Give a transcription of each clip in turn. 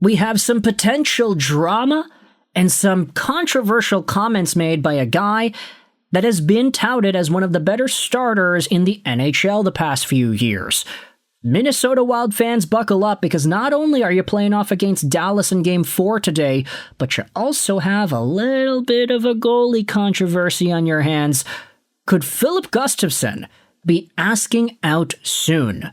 We have some potential drama and some controversial comments made by a guy that has been touted as one of the better starters in the NHL the past few years. Minnesota Wild fans, buckle up, because not only are you playing off against Dallas in Game 4 today, but you also have a little bit of a goalie controversy on your hands. Could Filip Gustavsson be asking out soon?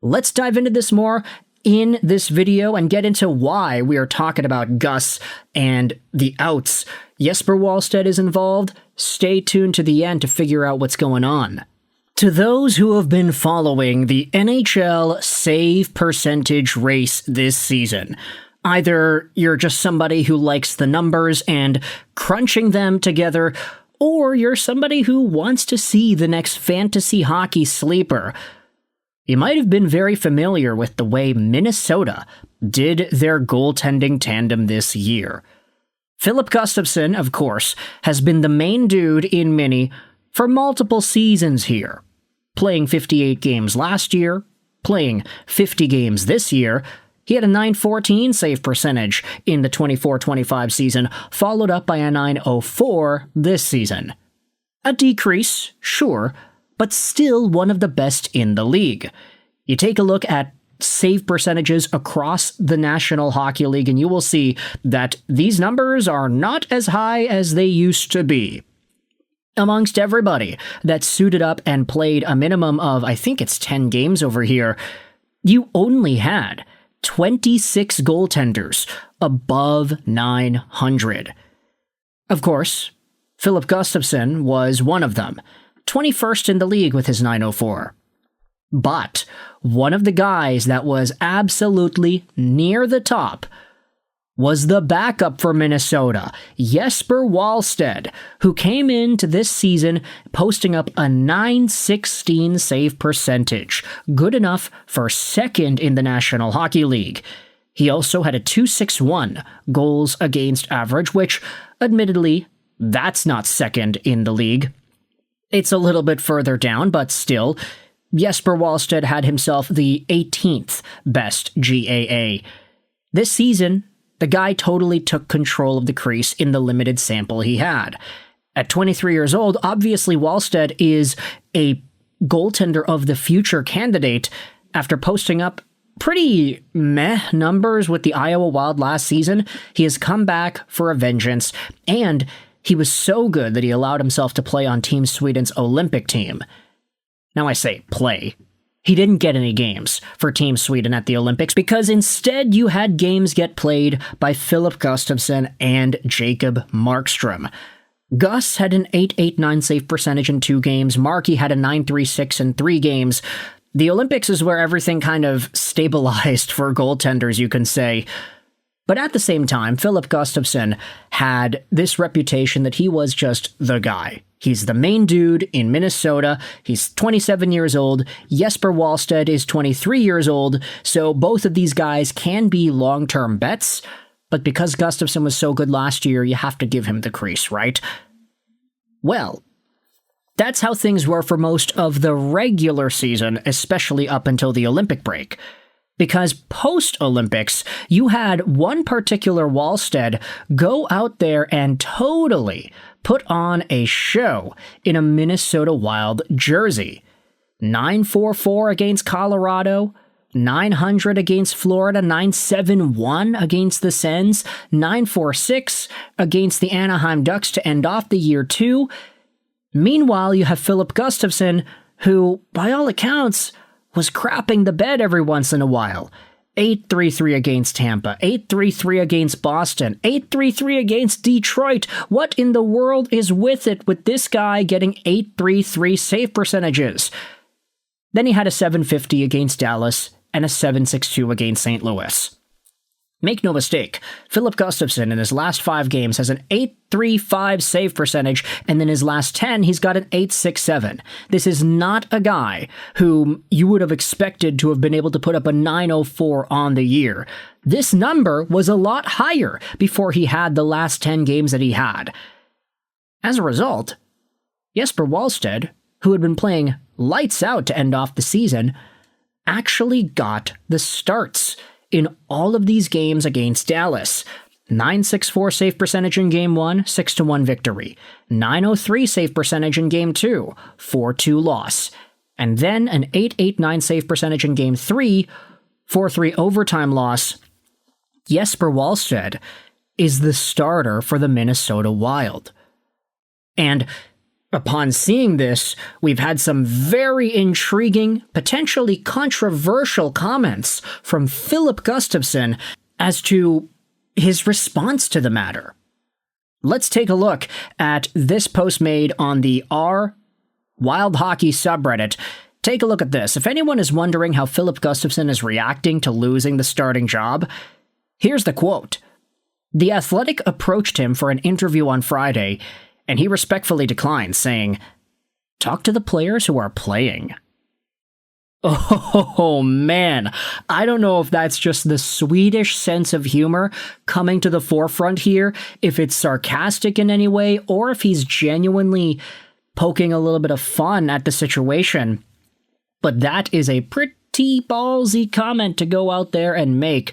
Let's dive into this more in this video and get into why we are talking about Gus and the outs. Jesper Wallstedt is involved. Stay tuned to the end to figure out what's going on. To those who have been following the NHL save percentage race this season, either you're just somebody who likes the numbers and crunching them together, or you're somebody who wants to see the next fantasy hockey sleeper, you might have been very familiar with the way Minnesota did their goaltending tandem this year. Filip Gustavsson, of course, has been the main dude in Mini for multiple seasons here, playing 58 games last year, playing 50 games this year. He had a .914 save percentage in the 24-25 season, followed up by a .904 this season. A decrease, sure, but still one of the best in the league. You take a look at save percentages across the National Hockey League, and you will see that these numbers are not as high as they used to be. Amongst everybody that suited up and played a minimum of, I think it's 10 games over here, you only had 26 goaltenders above 900. Of course, Filip Gustavsson was one of them, 21st in the league with his .904. But one of the guys that was absolutely near the top was the backup for Minnesota, Jesper Wallstedt, who came into this season posting up a .916 save percentage, good enough for second in the National Hockey League. He also had a .261 goals against average, which, admittedly, that's not second in the league. It's a little bit further down, but still, Jesper Wallstedt had himself the 18th best GAA. This season, the guy totally took control of the crease in the limited sample he had. At 23 years old, obviously Wallstedt is a goaltender of the future candidate after posting up pretty meh numbers with the Iowa Wild last season. He has come back for a vengeance, and he was so good that he allowed himself to play on Team Sweden's Olympic team. Now I say play. He didn't get any games for Team Sweden at the Olympics because instead you had games get played by Filip Gustavsson and Jacob Markstrom. Gus had an .889 save percentage in 2 games. Markey had a .936 in 3 games. The Olympics is where everything kind of stabilized for goaltenders, you can say. But at the same time, Filip Gustavsson had this reputation that he was just the guy. He's the main dude in Minnesota. He's 27 years old. Jesper Wallstedt is 23 years old. So both of these guys can be long-term bets. But because Gustavsson was so good last year, you have to give him the crease, right? Well, that's how things were for most of the regular season, especially up until the Olympic break. Because post-Olympics, you had one particular Wallstedt go out there and totally put on a show in a Minnesota Wild jersey. .944 against Colorado, .900 against Florida, .971 against the Sens, .946 against the Anaheim Ducks to end off the year 2. Meanwhile, you have Filip Gustavsson, who, by all accounts, was crapping the bed every once in a while. .833 against Tampa, .833 against Boston, .833 against Detroit. What in the world is with it with this guy getting .833 save percentages? Then he had a .750 against Dallas and a .762 against St. Louis. Make no mistake, Filip Gustavsson in his last 5 games has an .835 save percentage, and in his last 10, he's got an .867. This is not a guy whom you would have expected to have been able to put up a .904 on the year. This number was a lot higher before he had the last 10 games that he had. As a result, Jesper Wallstedt, who had been playing lights out to end off the season, actually got the starts in all of these games against Dallas. 964 save percentage in Game 1, 6-1 victory. 903 save percentage in Game 2, 4-2 loss. And then an 889 save percentage in Game 3, 4-3 overtime loss. Jesper Wallstedt is the starter for the Minnesota Wild. And upon seeing this, we've had some very intriguing, potentially controversial comments from Filip Gustavsson as to his response to the matter. Let's take a look at this post made on the r Wild Hockey subreddit. Take a look at this. If anyone is wondering how Filip Gustavsson is reacting to losing the starting job, here's the quote. The Athletic approached him for an interview on Friday, and he respectfully declined, saying, "Talk to the players who are playing." Oh man, I don't know if that's just the Swedish sense of humor coming to the forefront here, if it's sarcastic in any way, or if he's genuinely poking a little bit of fun at the situation. But that is a pretty ballsy comment to go out there and make.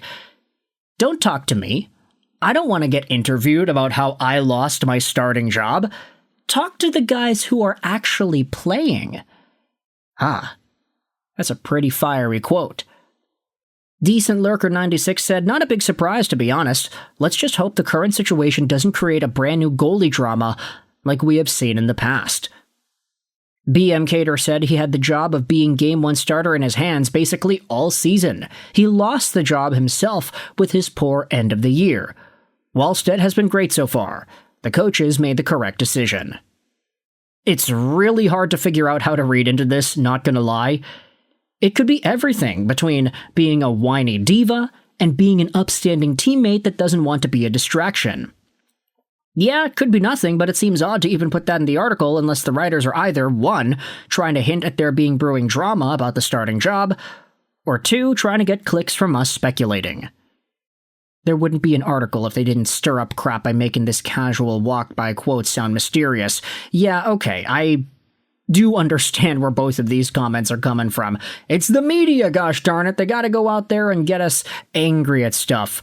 Don't talk to me. I don't want to get interviewed about how I lost my starting job. Talk to the guys who are actually playing. That's a pretty fiery quote. Decent Lurker 96 said, "Not a big surprise, to be honest. Let's just hope the current situation doesn't create a brand new goalie drama like we have seen in the past." BM Cater said he had the job of being Game 1 starter in his hands basically all season. He lost the job himself with his poor end of the year. Wallstedt has been great so far. The coaches made the correct decision. It's really hard to figure out how to read into this, not gonna lie. It could be everything between being a whiny diva and being an upstanding teammate that doesn't want to be a distraction. Yeah, it could be nothing, but it seems odd to even put that in the article unless the writers are either 1, trying to hint at there being brewing drama about the starting job, or 2, trying to get clicks from us speculating. There wouldn't be an article if they didn't stir up crap by making this casual walk-by quote sound mysterious. Yeah, okay, I do understand where both of these comments are coming from. It's the media, gosh darn it, they gotta go out there and get us angry at stuff.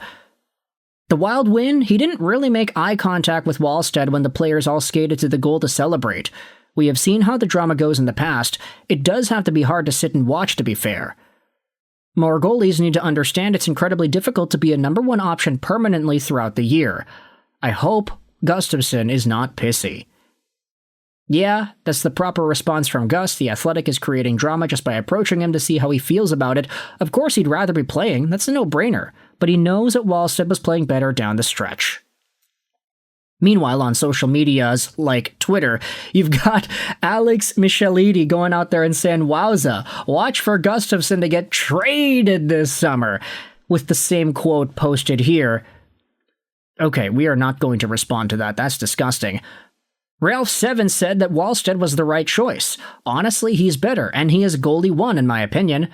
The Wild win, he didn't really make eye contact with Wallstedt when the players all skated to the goal to celebrate. We have seen how the drama goes in the past. It does have to be hard to sit and watch, to be fair. More goalies need to understand it's incredibly difficult to be a number 1 option permanently throughout the year. I hope Gustavsson is not pissy. Yeah, that's the proper response from Gus. The Athletic is creating drama just by approaching him to see how he feels about it. Of course he'd rather be playing, that's a no-brainer. But he knows that Wallstedt was playing better down the stretch. Meanwhile, on social medias like Twitter, you've got Alex Michelidi going out there and saying, "Wowza, watch for Gustavsson to get traded this summer," with the same quote posted here. Okay, we are not going to respond to that. That's disgusting. Ralph 7 said that Wallstedt was the right choice. Honestly, he's better, and he is goalie 1 in my opinion.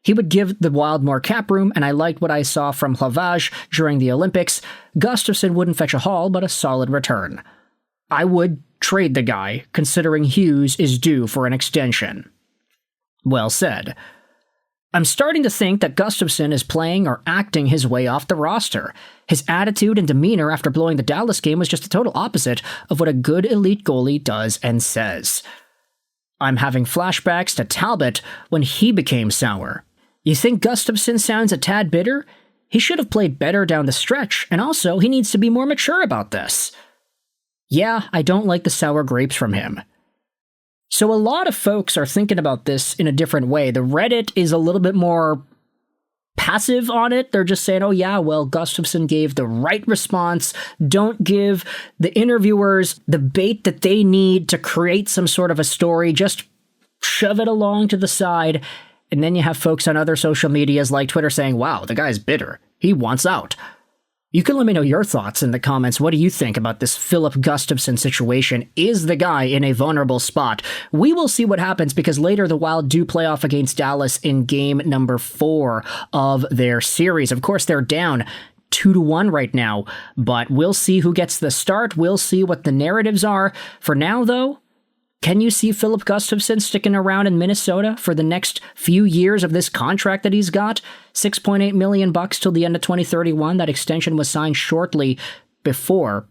He would give the Wild more cap room, and I liked what I saw from Hlavage during the Olympics. Gustavsson wouldn't fetch a haul, but a solid return. I would trade the guy, considering Hughes is due for an extension. Well said. I'm starting to think that Gustavsson is playing or acting his way off the roster. His attitude and demeanor after blowing the Dallas game was just the total opposite of what a good elite goalie does and says. I'm having flashbacks to Talbot when he became sour. You think Gustavsson sounds a tad bitter? He should have played better down the stretch, and also he needs to be more mature about this. Yeah, I don't like the sour grapes from him. So a lot of folks are thinking about this in a different way. The Reddit is a little bit more passive on it. They're just saying, oh yeah, well, Gustavsson gave the right response. Don't give the interviewers the bait that they need to create some sort of a story. Just shove it along to the side. And then you have folks on other social medias like Twitter saying, wow, the guy's bitter. He wants out. You can let me know your thoughts in the comments. What do you think about this Filip Gustavsson situation? Is the guy in a vulnerable spot? We will see what happens because later the Wild do play off against Dallas in game number 4 of their series. Of course, they're down 2-1 right now, but we'll see who gets the start. We'll see what the narratives are. For now, though, Can you see Filip Gustavsson sticking around in Minnesota for the next few years of this contract that he's got? $6.8 million till the end of 2031. That extension was signed shortly before.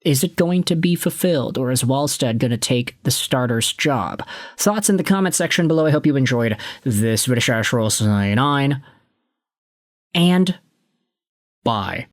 Is it going to be fulfilled, or is Wallstedt going to take the starter's job? Thoughts in the comment section below. I hope you enjoyed this video. And bye.